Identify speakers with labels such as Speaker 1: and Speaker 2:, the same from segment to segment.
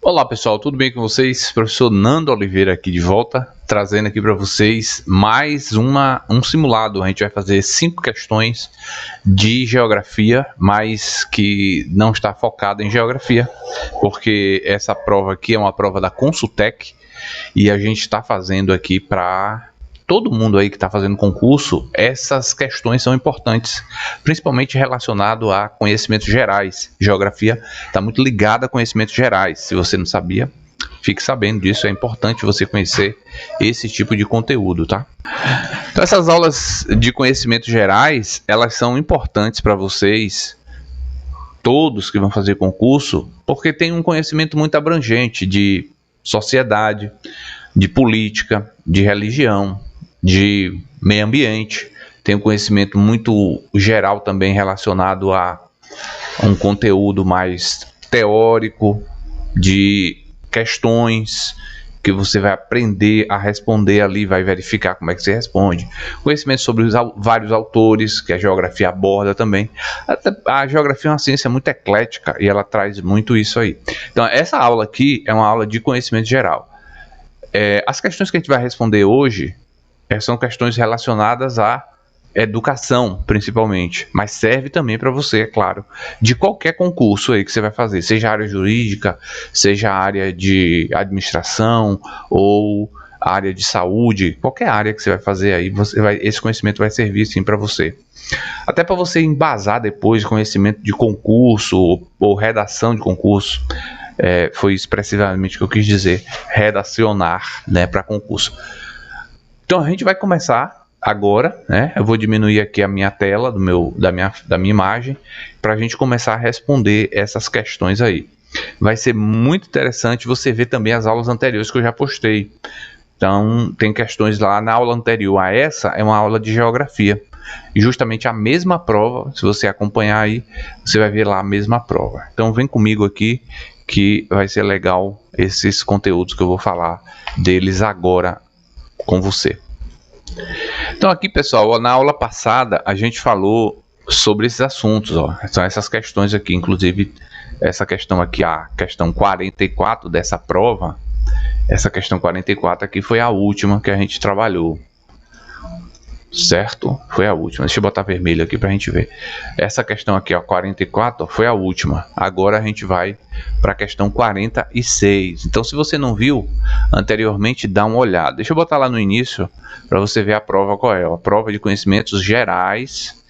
Speaker 1: Olá pessoal, tudo bem com vocês? Professor Nando Oliveira aqui de volta, trazendo aqui para vocês mais um simulado. A gente vai fazer 5 questões de geografia, mas que não está focada em geografia, porque essa prova aqui é uma prova da Consultec e a gente está fazendo aqui para todo mundo aí que está fazendo concurso. Essas questões são importantes, principalmente relacionado a conhecimentos gerais. Geografia está muito ligada a conhecimentos gerais. Se você não sabia, fique sabendo disso. É importante você conhecer esse tipo de conteúdo, tá? Então, essas aulas de conhecimentos gerais, elas são importantes para vocês, todos que vão fazer concurso, porque tem um conhecimento muito abrangente de sociedade, de política, de religião, de meio ambiente. Tem um conhecimento muito geral também relacionado a um conteúdo mais teórico, de questões que você vai aprender a responder ali, vai verificar como é que você responde. Conhecimento sobre vários autores que a geografia aborda também. A geografia é uma ciência muito eclética e ela traz muito isso aí. Então, essa aula aqui é uma aula de conhecimento geral. As questões que a gente vai responder hoje são questões relacionadas à educação, principalmente, mas serve também para você, é claro, de qualquer concurso aí que você vai fazer, seja área jurídica, seja área de administração ou área de saúde, qualquer área que você vai fazer aí, esse conhecimento vai servir sim para você. Até para você embasar depois conhecimento de concurso ou redação de concurso. Foi expressivamente o que eu quis dizer, redacionar, né, para concurso. Então a gente vai começar agora, né? Eu vou diminuir aqui a minha tela da minha imagem para a gente começar a responder essas questões aí. Vai ser muito interessante você ver também as aulas anteriores que eu já postei. Então tem questões lá na aula anterior a essa, é uma aula de geografia. E justamente a mesma prova, se você acompanhar aí, você vai ver lá a mesma prova. Então vem comigo aqui que vai ser legal esses conteúdos que eu vou falar deles agora com você. Então aqui, pessoal, na aula passada a gente falou sobre esses assuntos, ó. São essas questões aqui, inclusive essa questão aqui, a questão 44 dessa prova. Essa questão 44 aqui foi a última que a gente trabalhou, certo? Foi a última. Deixa eu botar vermelho aqui para a gente ver. Essa questão aqui, ó, 44, foi a última. Agora a gente vai para a questão 46. Então, se você não viu anteriormente, dá uma olhada. Deixa eu botar lá no início para você ver a prova qual é. A prova de conhecimentos gerais.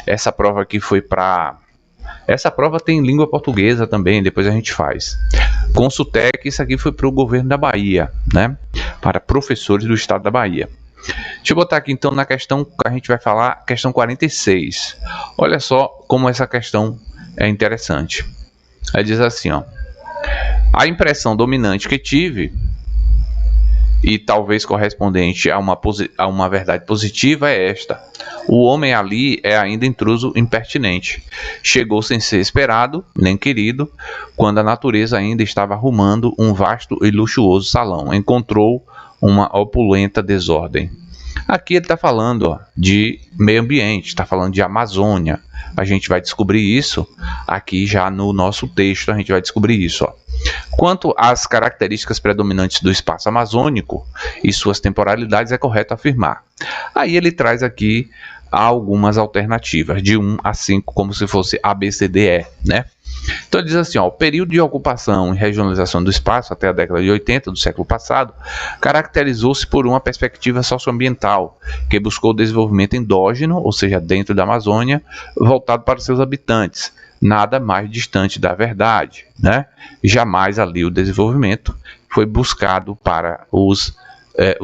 Speaker 1: Essa prova aqui foi para... Essa prova tem língua portuguesa também, depois a gente faz. Consultec, isso aqui foi para o governo da Bahia, né? Para professores do estado da Bahia. Deixa eu botar aqui então na questão que a gente vai falar, questão 46. Olha só como essa questão é interessante. Ela diz assim, ó: a impressão dominante que tive, e talvez correspondente a uma verdade positiva, é esta: o homem ali é ainda intruso impertinente. Chegou sem ser esperado, nem querido, quando a natureza ainda estava arrumando um vasto e luxuoso salão. Encontrou uma opulenta desordem. Aqui ele está falando, ó, de meio ambiente, está falando de Amazônia. A gente vai descobrir isso aqui já no nosso texto, a gente vai descobrir isso, ó. Quanto às características predominantes do espaço amazônico e suas temporalidades, é correto afirmar. Aí ele traz aqui algumas alternativas, de 1 a 5, como se fosse A, B, C, D, E, né? Então ele diz assim, ó: o período de ocupação e regionalização do espaço até a década de 80 do século passado caracterizou-se por uma perspectiva socioambiental que buscou o desenvolvimento endógeno, ou seja, dentro da Amazônia, voltado para os seus habitantes. Nada mais distante da verdade, né? Jamais ali o desenvolvimento foi buscado para os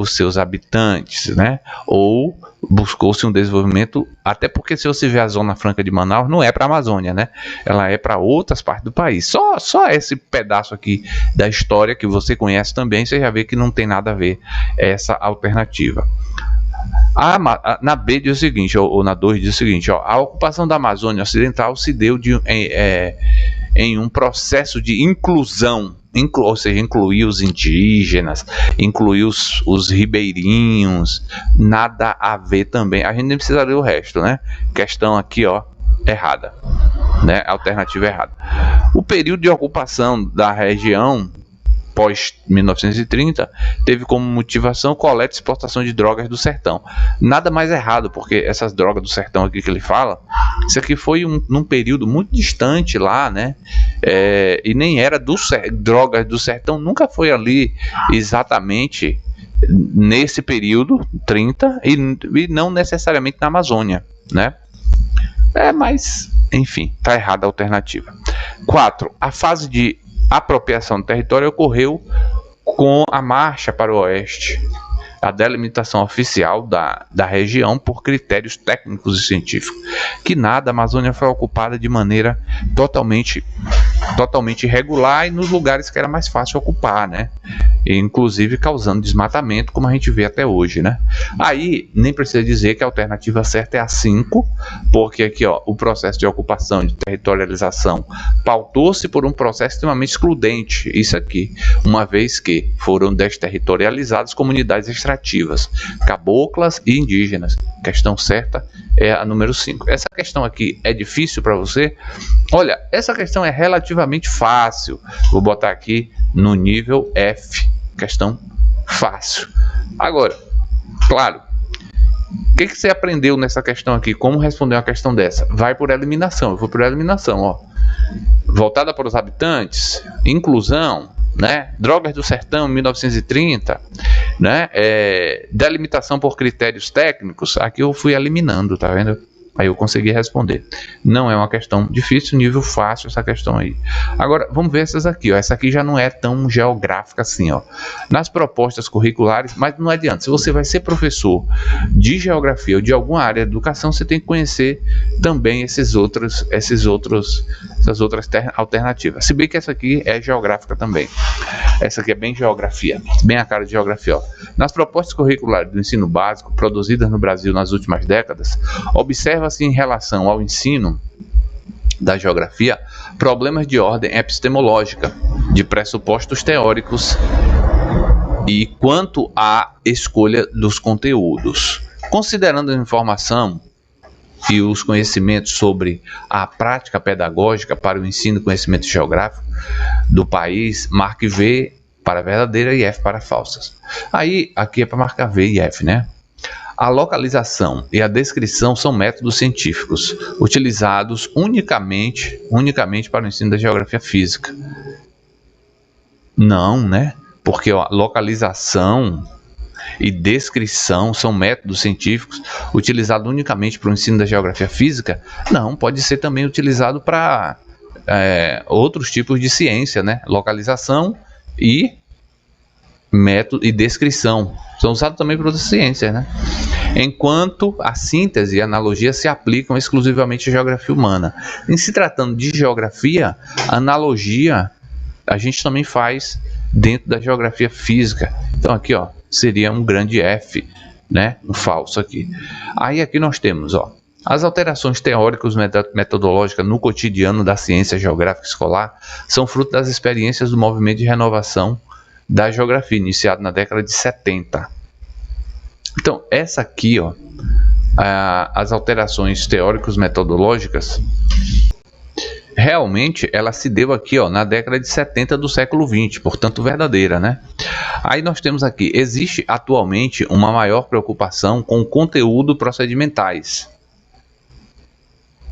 Speaker 1: seus habitantes, né? Ou buscou-se um desenvolvimento, até porque se você ver a Zona Franca de Manaus, não é para a Amazônia, né? Ela é para outras partes do país. Só esse pedaço aqui da história que você conhece também, você já vê que não tem nada a ver essa alternativa. Na B diz o seguinte, ou na 2 diz o seguinte, ó: a ocupação da Amazônia Ocidental se deu em um processo de inclusão, ou seja, incluir os indígenas, incluir os ribeirinhos. Nada a ver também. A gente nem precisa ler o resto, né? Questão aqui, ó, errada, né? Alternativa errada. O período de ocupação da região pós-1930, teve como motivação coleta e exportação de drogas do sertão. Nada mais errado, porque essas drogas do sertão aqui que ele fala, isso aqui foi num período muito distante lá, né? E nem era drogas do sertão, nunca foi ali exatamente nesse período, 30, e não necessariamente na Amazônia, né? Mas, enfim, tá errada a alternativa. 4. A fase de apropriação do território ocorreu com a marcha para o oeste, a delimitação oficial da região por critérios técnicos e científicos. Que nada, a Amazônia foi ocupada de maneira totalmente irregular e nos lugares que era mais fácil ocupar, né? E, inclusive causando desmatamento, como a gente vê até hoje, né? Aí nem precisa dizer que a alternativa certa é a 5, porque aqui, ó, o processo de ocupação, de territorialização, pautou-se por um processo extremamente excludente, isso aqui, uma vez que foram desterritorializadas comunidades extrativas, caboclas e indígenas. A questão certa é a número 5. Essa questão aqui é difícil para você? Olha, essa questão é relativamente fácil. Vou botar aqui no nível F, questão fácil. Agora, claro, o que você aprendeu nessa questão aqui? Como responder uma questão dessa? Vai por eliminação. Eu vou por eliminação, ó. Voltada para os habitantes, inclusão, né? Drogas do sertão, 1930, né? Delimitação por critérios técnicos. Aqui eu fui eliminando, tá vendo? Aí eu consegui responder. Não é uma questão difícil, nível fácil essa questão aí. Agora, vamos ver essas aqui, ó. Essa aqui já não é tão geográfica assim, ó. Nas propostas curriculares, mas não adianta. Se você vai ser professor de geografia ou de alguma área de educação, você tem que conhecer também essas outras alternativas. Se bem que essa aqui é geográfica também. Essa aqui é bem geografia, bem a cara de geografia, ó. Nas propostas curriculares do ensino básico, produzidas no Brasil nas últimas décadas, observa-se em relação ao ensino da geografia problemas de ordem epistemológica, de pressupostos teóricos e quanto à escolha dos conteúdos. Considerando a informação e os conhecimentos sobre a prática pedagógica para o ensino e conhecimento geográfico do país, marque V para verdadeira e F para falsas. Aí, aqui é para marcar V e F, né? A localização e a descrição são métodos científicos utilizados unicamente para o ensino da geografia física. Não, né? Porque ó, localização e descrição são métodos científicos utilizados unicamente para o ensino da geografia física? Não, pode ser também utilizado para outros tipos de ciência, né? Localização e método e descrição são usados também para outras ciências, né? Enquanto a síntese e a analogia se aplicam exclusivamente à geografia humana. Em se tratando de geografia, a analogia a gente também faz dentro da geografia física. Então aqui, ó, seria um grande F, né? Um falso aqui. Aí aqui nós temos, ó, as alterações teóricas metodológicas no cotidiano da ciência geográfica escolar são fruto das experiências do movimento de renovação da geografia, iniciado na década de 70. Então, essa aqui, ó, as alterações teóricas metodológicas, realmente ela se deu aqui, ó, na década de 70 do século 20, portanto verdadeira, né? Aí nós temos aqui, existe atualmente uma maior preocupação com conteúdo procedimentais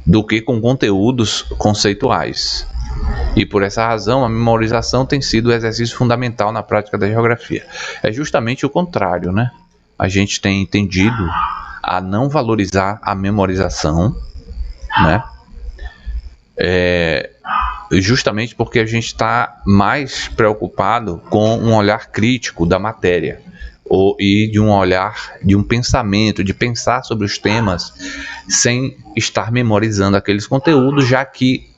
Speaker 1: do que com conteúdos conceituais. E por essa razão, a memorização tem sido o exercício fundamental na prática da geografia. É justamente o contrário, né? A gente tem tendido a não valorizar a memorização, né? Justamente porque a gente está mais preocupado com um olhar crítico da matéria e de um olhar, de um pensamento, de pensar sobre os temas sem estar memorizando aqueles conteúdos, já que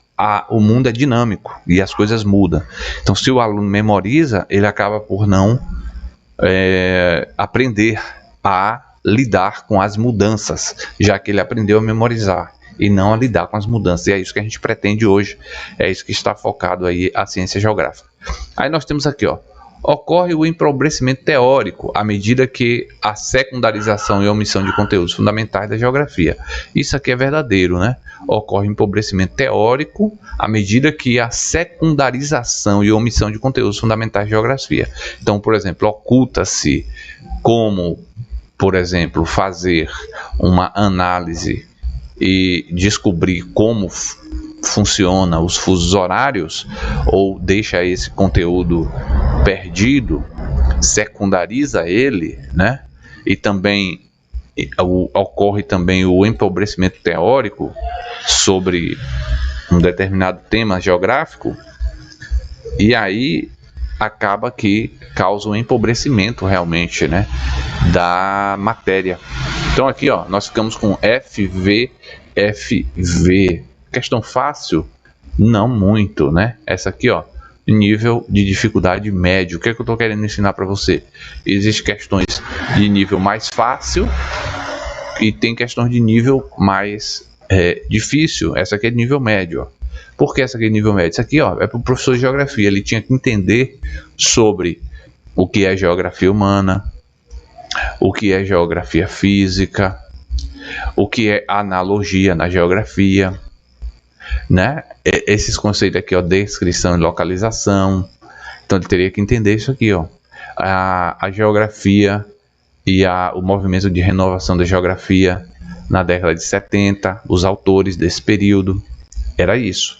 Speaker 1: o mundo é dinâmico e as coisas mudam. Então, se o aluno memoriza, ele acaba por não aprender a lidar com as mudanças, já que ele aprendeu a memorizar e não a lidar com as mudanças. E é isso que a gente pretende hoje, é isso que está focado aí a ciência geográfica. Aí nós temos aqui, ó, ocorre o empobrecimento teórico à medida que a secundarização e omissão de conteúdos fundamentais da geografia. Isso aqui é verdadeiro, né? Ocorre empobrecimento teórico à medida que a secundarização e omissão de conteúdos fundamentais da geografia. Então, por exemplo, oculta-se como, por exemplo, fazer uma análise e descobrir como funciona os fusos horários, ou deixa esse conteúdo perdido, secundariza ele, né? E também ocorre também o empobrecimento teórico sobre um determinado tema geográfico, e aí acaba que causa um empobrecimento realmente, né, da matéria. Então aqui, ó, nós ficamos com FV. Questão fácil? Não muito, né? Essa aqui, ó, nível de dificuldade médio. O que é que eu estou querendo ensinar para você? Existem questões de nível mais fácil e tem questões de nível mais difícil. Essa aqui é de nível médio, ó. Por que essa aqui é de nível médio? Isso aqui, ó, é para o professor de geografia. Ele tinha que entender sobre o que é geografia humana, o que é geografia física, o que é analogia na geografia, né? Esses conceitos aqui, ó, descrição e localização. Então ele teria que entender isso aqui, ó, a geografia e o movimento de renovação da geografia na década de 70, os autores desse período, era isso.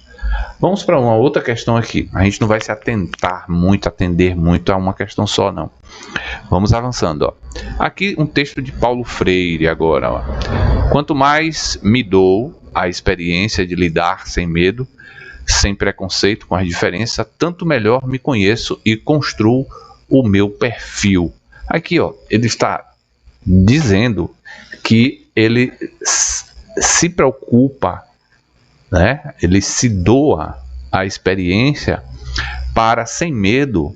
Speaker 1: Vamos para uma outra questão aqui. A gente não vai se atender muito a uma questão só, não. Vamos avançando, ó. Aqui um texto de Paulo Freire agora, ó. Quanto mais me dou a experiência de lidar sem medo, sem preconceito com as diferenças, tanto melhor me conheço e construo o meu perfil. Aqui, ó, ele está dizendo que ele se preocupa, né? Ele se doa à experiência para, sem medo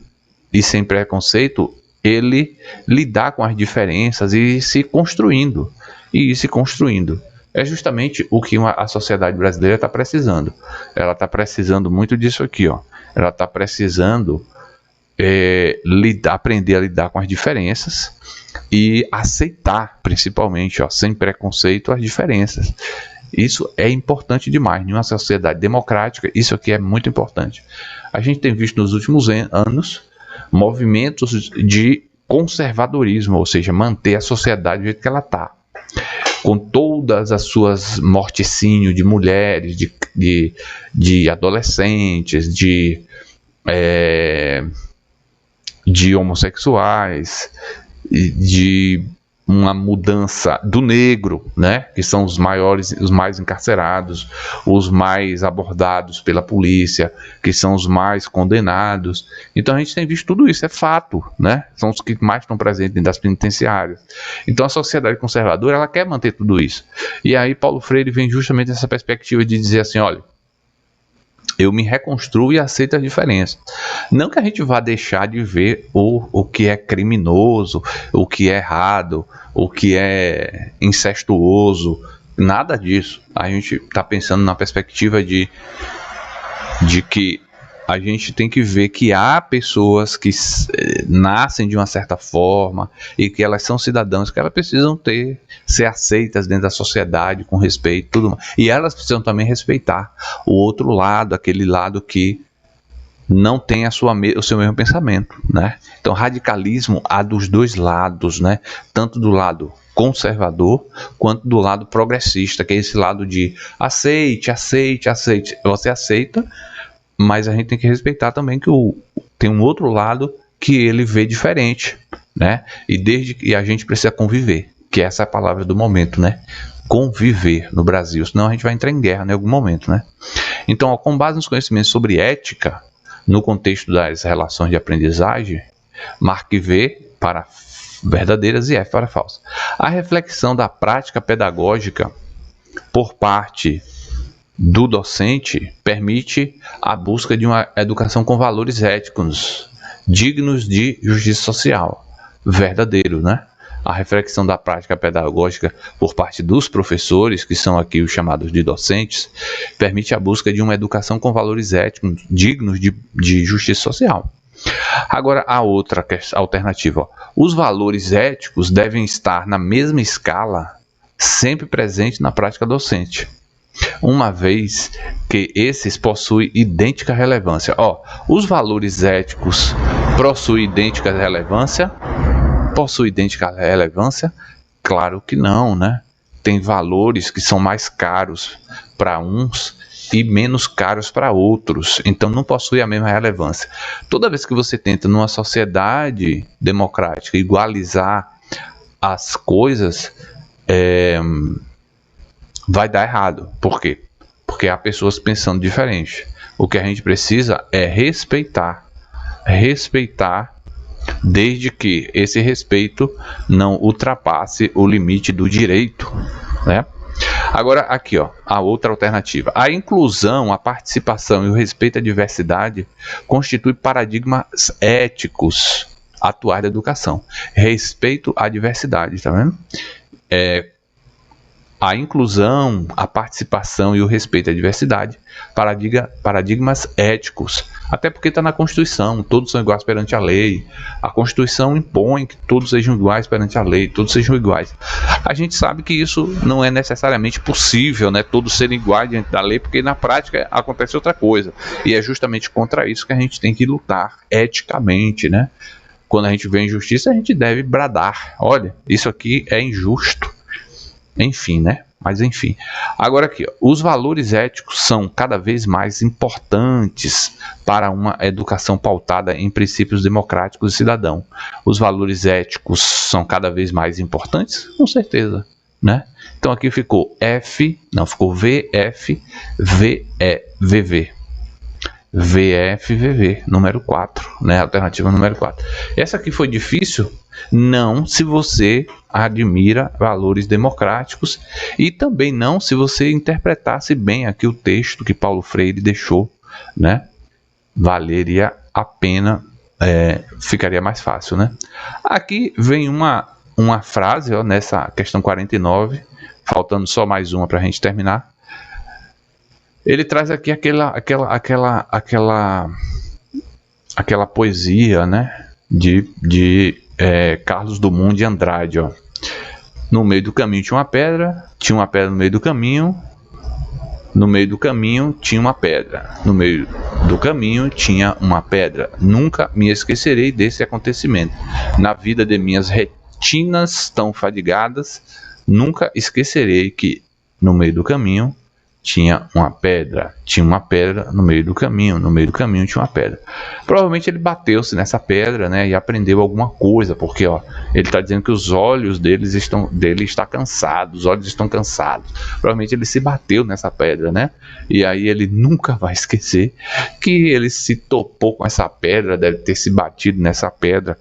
Speaker 1: e sem preconceito, ele lidar com as diferenças e se construindo. É justamente o que a sociedade brasileira está precisando. Ela está precisando muito disso aqui, ó. Ela está precisando aprender a lidar com as diferenças e aceitar, principalmente, ó, sem preconceito, as diferenças. Isso é importante demais. Em uma sociedade democrática, isso aqui é muito importante. A gente tem visto nos últimos anos movimentos de conservadorismo, ou seja, manter a sociedade do jeito que ela está, com todas as suas morticínios de mulheres, de adolescentes, de homossexuais, de uma mudança do negro, né, que são os mais encarcerados, os mais abordados pela polícia, que são os mais condenados. Então a gente tem visto tudo isso, é fato, né? São os que mais estão presentes dentro das penitenciárias. Então a sociedade conservadora, ela quer manter tudo isso. E aí Paulo Freire vem justamente nessa perspectiva de dizer assim, olha, eu me reconstruo e aceito as diferenças. Não que a gente vá deixar de ver o que é criminoso, o que é errado, o que é incestuoso, nada disso. A gente está pensando na perspectiva de que a gente tem que ver que há pessoas que nascem de uma certa forma e que elas são cidadãos, que elas precisam ser aceitas dentro da sociedade com respeito, tudo mais. E elas precisam também respeitar o outro lado, aquele lado que não tem o seu mesmo pensamento, né? Então radicalismo há dos dois lados, né? Tanto do lado conservador quanto do lado progressista, que é esse lado de aceite. Você aceita, mas a gente tem que respeitar também que tem um outro lado que ele vê diferente, né? E a gente precisa conviver, que essa é a palavra do momento, né? Conviver no Brasil, senão a gente vai entrar em guerra em algum momento, né? Então, ó, com base nos conhecimentos sobre ética, no contexto das relações de aprendizagem, marque V para verdadeiras e F para falsas. A reflexão da prática pedagógica por parte do docente permite a busca de uma educação com valores éticos, dignos de justiça social. Verdadeiro, né? A reflexão da prática pedagógica por parte dos professores, que são aqui os chamados de docentes, permite a busca de uma educação com valores éticos, dignos de justiça social. Agora, a outra alternativa, ó. Os valores éticos devem estar na mesma escala, sempre presente na prática docente, uma vez que esses possuem idêntica relevância. Ó, os valores éticos possuem idêntica relevância? Possuem idêntica relevância? Claro que não, né? Tem valores que são mais caros para uns e menos caros para outros, então não possui a mesma relevância. Toda vez que você tenta, numa sociedade democrática, igualizar as coisas, vai dar errado. Por quê? Porque há pessoas pensando diferente. O que a gente precisa é respeitar, desde que esse respeito não ultrapasse o limite do direito, né? Agora aqui, ó, a outra alternativa. A inclusão, a participação e o respeito à diversidade constituem paradigmas éticos atuais da educação. Respeito à diversidade, tá vendo? A inclusão, a participação e o respeito à diversidade, paradigmas éticos. Até porque está na Constituição, todos são iguais perante a lei. A Constituição impõe que todos sejam iguais perante a lei, todos sejam iguais. A gente sabe que isso não é necessariamente possível, né? Todos serem iguais diante da lei, porque na prática acontece outra coisa. E é justamente contra isso que a gente tem que lutar eticamente, né? Quando a gente vê injustiça, a gente deve bradar. Olha, isso aqui é injusto. Enfim, né? Mas enfim. Agora aqui, ó, os valores éticos são cada vez mais importantes para uma educação pautada em princípios democráticos e cidadão. Os valores éticos são cada vez mais importantes? Com certeza, né? Então aqui ficou VF, VE, VFVV, número 4, né? Alternativa número 4. Essa aqui foi difícil? Não, se você admira valores democráticos, e também não se você interpretasse bem aqui o texto que Paulo Freire deixou, né? Valeria a pena, ficaria mais fácil, né? Aqui vem uma frase, ó, nessa questão 49, faltando só mais uma para a gente terminar. Ele traz aqui aquela poesia, né, de Carlos Drummond de Andrade, ó. No meio do caminho tinha uma pedra no meio do caminho, tinha uma pedra, no meio do caminho tinha uma pedra. Nunca me esquecerei desse acontecimento. Na vida de minhas retinas tão fadigadas, nunca esquecerei que no meio do caminho tinha uma pedra no meio do caminho tinha uma pedra. Provavelmente ele bateu-se nessa pedra, né, e aprendeu alguma coisa, porque, ó, ele está dizendo que os olhos dele estão cansados, os olhos estão cansados. Provavelmente ele se bateu nessa pedra, né, e aí ele nunca vai esquecer que ele se topou com essa pedra, deve ter se batido nessa pedra,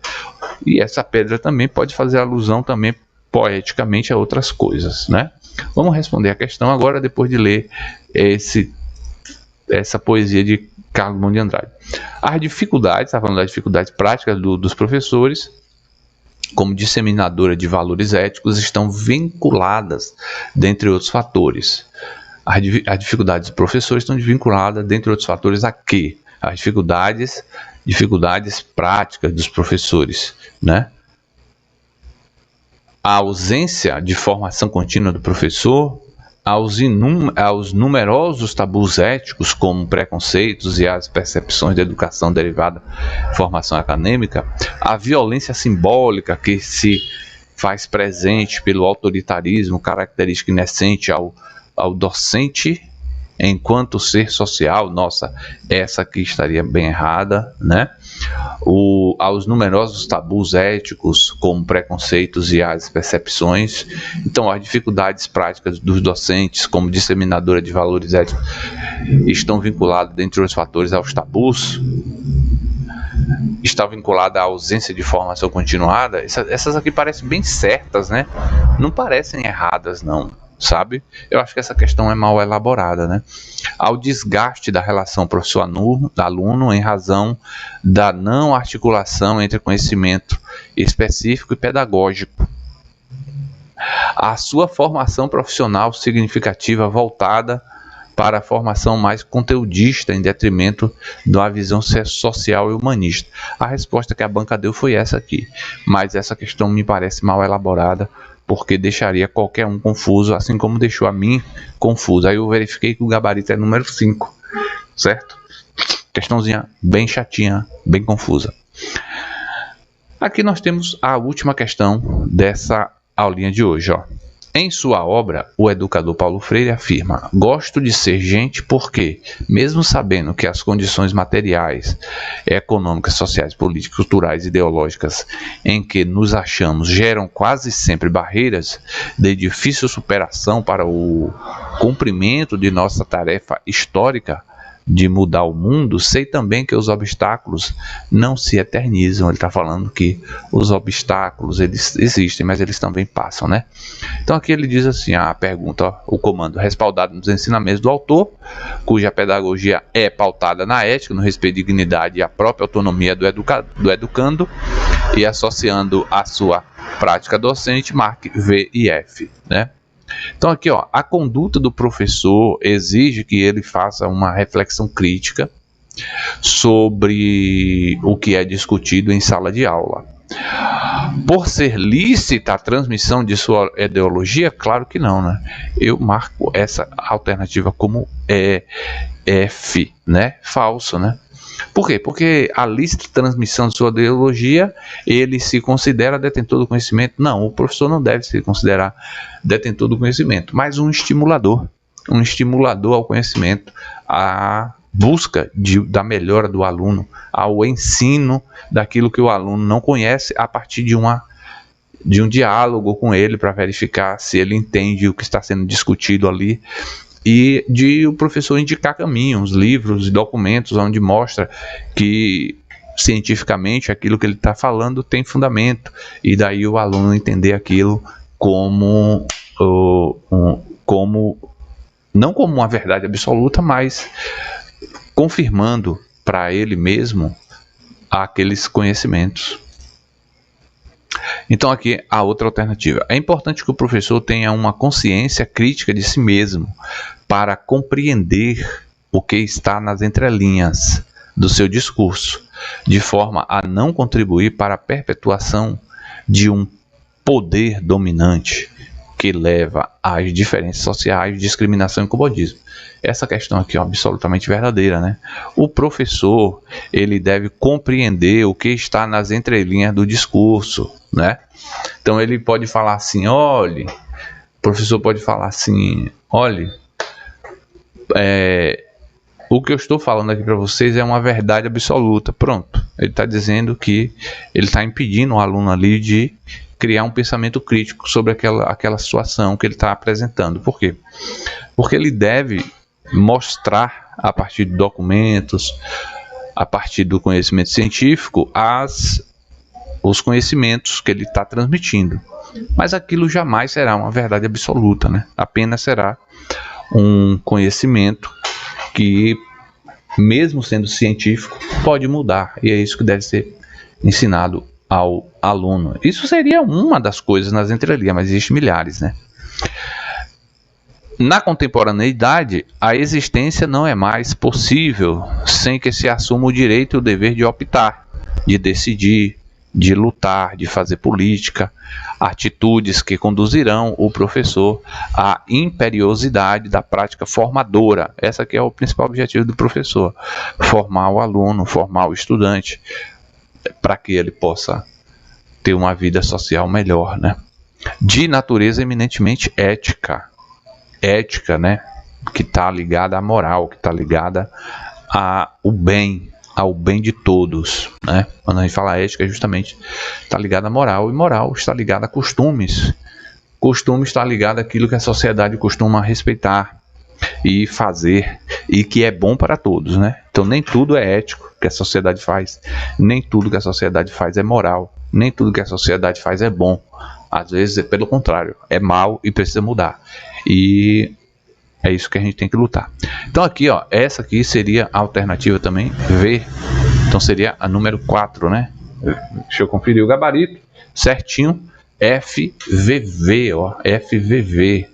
Speaker 1: e essa pedra também pode fazer alusão também poeticamente a outras coisas, né? Vamos responder a questão agora, depois de ler essa poesia de Carlos Drummond de Andrade. As dificuldades, está falando das dificuldades práticas dos professores, como disseminadora de valores éticos, estão vinculadas, dentre outros fatores. As dificuldades dos professores estão vinculadas, dentre outros fatores, a quê? As dificuldades práticas dos professores, né? A ausência de formação contínua do professor, aos numerosos tabus éticos, como preconceitos e as percepções da educação derivada da formação acadêmica, a violência simbólica que se faz presente pelo autoritarismo, característica inocente ao docente enquanto ser social. Nossa, essa aqui estaria bem errada, né? Aos numerosos tabus éticos, como preconceitos e as percepções. Então, as dificuldades práticas dos docentes, como disseminadora de valores éticos, estão vinculadas, dentre outros fatores, aos tabus. Está vinculada à ausência de formação continuada. Essas aqui parecem bem certas, né? Não parecem erradas, não, sabe? Eu acho que essa questão é mal elaborada, né? Ao desgaste da relação professor-aluno em razão da não articulação entre conhecimento específico e pedagógico. A sua formação profissional significativa voltada para a formação mais conteudista em detrimento da visão social e humanista? A resposta que a banca deu foi essa aqui, mas essa questão me parece mal elaborada, porque deixaria qualquer um confuso, assim como deixou a mim confuso. Aí eu verifiquei que o gabarito é número 5, certo? Questãozinha bem chatinha, bem confusa. Aqui nós temos a última questão dessa aulinha de hoje, ó. Em sua obra, o educador Paulo Freire afirma: gosto de ser gente porque, mesmo sabendo que as condições materiais, econômicas, sociais, políticas, culturais e ideológicas em que nos achamos geram quase sempre barreiras de difícil superação para o cumprimento de nossa tarefa histórica de mudar o mundo, sei também que os obstáculos não se eternizam. Ele está falando que os obstáculos, eles existem, mas eles também passam, né? Então aqui ele diz assim, a pergunta, ó, o comando: respaldado nos ensinamentos do autor, cuja pedagogia é pautada na ética, no respeito à dignidade e à própria autonomia do educando, e associando a sua prática docente, marque V e F, né? Então aqui, ó, a conduta do professor exige que ele faça uma reflexão crítica sobre o que é discutido em sala de aula. Por ser lícita a transmissão de sua ideologia? Claro que não, né? Eu marco essa alternativa como F, né? Falso, né? Por quê? Porque a lícita transmissão de sua ideologia, ele se considera detentor do conhecimento? Não, o professor não deve se considerar detentor do conhecimento, mas um estimulador ao conhecimento, à busca da melhora do aluno, ao ensino daquilo que o aluno não conhece a partir de um diálogo com ele, para verificar se ele entende o que está sendo discutido ali, e de o professor indicar caminhos, livros e documentos onde mostra que cientificamente aquilo que ele está falando tem fundamento, e daí o aluno entender aquilo como não como uma verdade absoluta, mas confirmando para ele mesmo aqueles conhecimentos. Então aqui a outra alternativa: é importante que o professor tenha uma consciência crítica de si mesmo para compreender o que está nas entrelinhas do seu discurso, de forma a não contribuir para a perpetuação de um poder dominante que leva às diferenças sociais, discriminação e comodismo. Essa questão aqui é absolutamente verdadeira, né? O professor, ele deve compreender o que está nas entrelinhas do discurso, né? Então ele pode falar assim, olhe, o professor pode falar assim, olhe, o que eu estou falando aqui para vocês é uma verdade absoluta. Pronto, ele está dizendo que ele está impedindo o aluno ali de criar um pensamento crítico sobre aquela situação que ele está apresentando. Por quê? Porque ele deve mostrar, a partir de documentos, a partir do conhecimento científico, os conhecimentos que ele está transmitindo. Mas aquilo jamais será uma verdade absoluta, né? Apenas será um conhecimento que, mesmo sendo científico, pode mudar. E é isso que deve ser ensinado ao aluno. Isso seria uma das coisas nas entrelinhas, mas existem milhares, né? Na contemporaneidade, a existência não é mais possível sem que se assuma o direito e o dever de optar, de decidir, de lutar, de fazer política, atitudes que conduzirão o professor à imperiosidade da prática formadora. Essa aqui é o principal objetivo do professor: formar o aluno, formar o estudante, para que ele possa ter uma vida social melhor, né? De natureza eminentemente ética, né? Que está ligada à moral, que está ligada ao bem de todos, né? Quando a gente fala ética, justamente está ligada à moral, e moral está ligada a costumes. Costume está ligado àquilo que a sociedade costuma respeitar e fazer, e que é bom para todos, né? Então nem tudo é ético que a sociedade faz, nem tudo que a sociedade faz é moral, nem tudo que a sociedade faz é bom. Às vezes é pelo contrário, é mal e precisa mudar. E é isso que a gente tem que lutar. Então aqui, ó, essa aqui seria a alternativa também, V. Então seria a número 4, né? Deixa eu conferir o gabarito certinho. FVV, ó, FVV.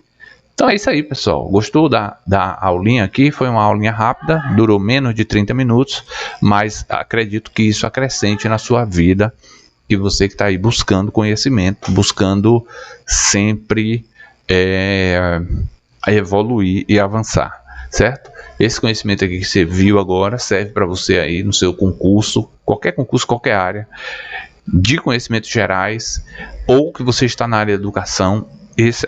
Speaker 1: Então é isso aí, pessoal. Gostou da aulinha aqui? Foi uma aulinha rápida, durou menos de 30 minutos, mas acredito que isso acrescente na sua vida, e você que está aí buscando conhecimento, buscando sempre evoluir e avançar, certo? Esse conhecimento aqui que você viu agora serve para você aí no seu concurso, qualquer área, de conhecimentos gerais, ou que você está na área de educação.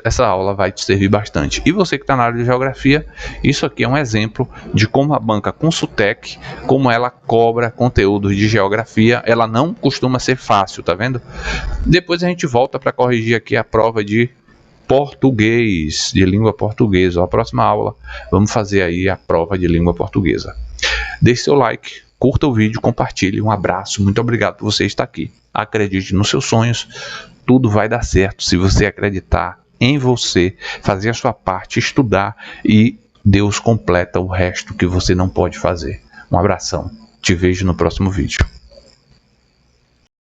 Speaker 1: Essa aula vai te servir bastante. E você que está na área de geografia, isso aqui é um exemplo de como a banca Consultec, como ela cobra conteúdos de geografia. Ela não costuma ser fácil, tá vendo? Depois a gente volta para corrigir aqui a prova de português, de língua portuguesa. A próxima aula vamos fazer aí a prova de língua portuguesa. Deixe seu like, curta o vídeo, compartilhe. Um abraço, muito obrigado por você estar aqui. Acredite nos seus sonhos, tudo vai dar certo se você acreditar em você, fazer a sua parte, estudar, e Deus completa o resto que você não pode fazer. Um abração, te vejo no próximo vídeo.